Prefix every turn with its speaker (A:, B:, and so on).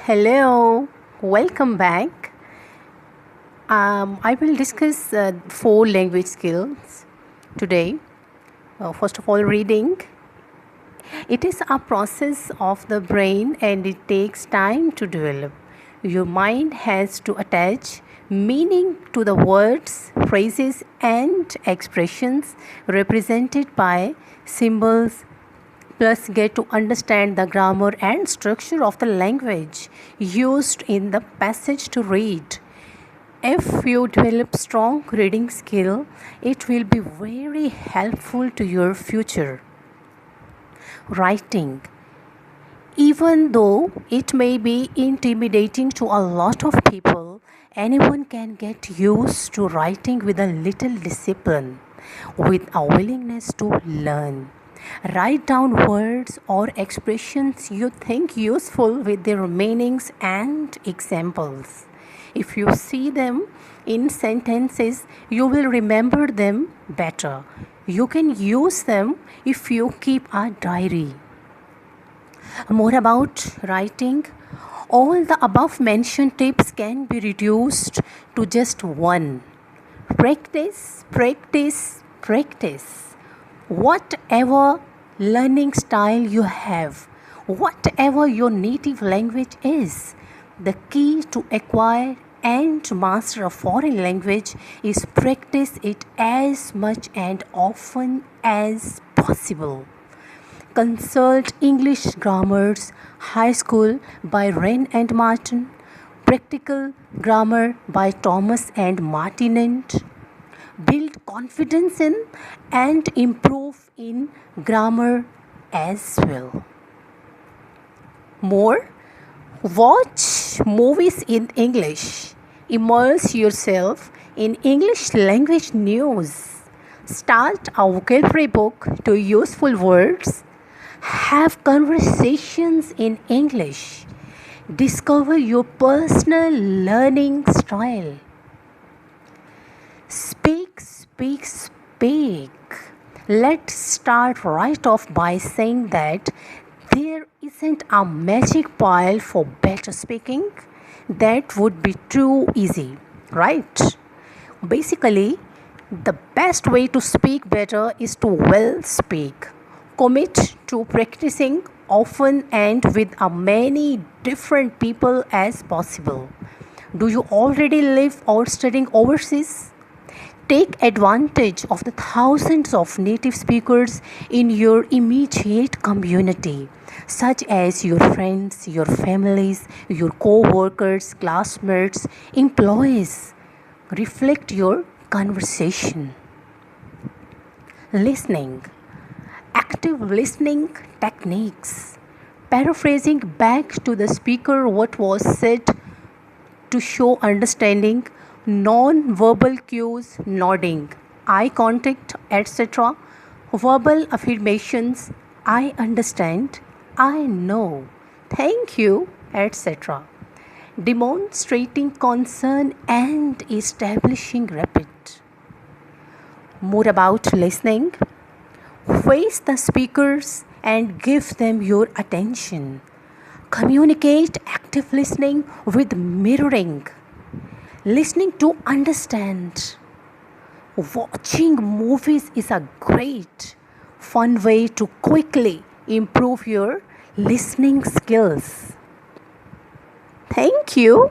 A: Hello, welcome back. I will discuss four language skills today. First of all, reading. It is a process of the brain and it takes time to develop. Your mind has to attach meaning to the words, phrases, and expressions represented by symbols, plus get to understand the grammar and structure of the language used in the passage to read. If you develop strong reading skill, it will be very helpful to your future. Writing. Even though it may be intimidating to a lot of people, anyone can get used to writing with a little discipline, with a willingness to learn. Write down words or expressions you think useful with their meanings and examples. If you see them in sentences, you will remember them better. You can use them if you keep a diary. More about writing. All the above mentioned tips can be reduced to just one. Practice, practice, practice. Whatever learning style you have, whatever your native language is, the key to acquire and to master a foreign language is practice it as much and often as possible. Consult English Grammar's High School by Wren and Martin, Practical Grammar by Thomas and Martinent. Build confidence in and improve in grammar as well. More, watch movies in English. Immerse yourself in English language news. Start a vocabulary book to useful words. Have conversations in English. Discover your personal learning style. Speak, speak, speak. Let's start right off by saying that there isn't a magic pile for better speaking. That would be too easy, right? Basically, the best way to speak better is to well speak. Commit to practicing often and with as many different people as possible. Do you already live or studying overseas? Take advantage of the thousands of native speakers in your immediate community, such as your friends, your families, your co-workers, classmates, employees. Reflect your conversation. Listening. Active listening techniques. Paraphrasing back to the speaker what was said to show understanding, non-verbal cues, nodding, eye contact, etc. Verbal affirmations, I understand, I know, thank you, etc. Demonstrating concern and establishing rapport. More about listening. Face the speakers and give them your attention. Communicate active listening with mirroring. Listening to understand. Watching movies is a great, fun way to quickly improve your listening skills. Thank you.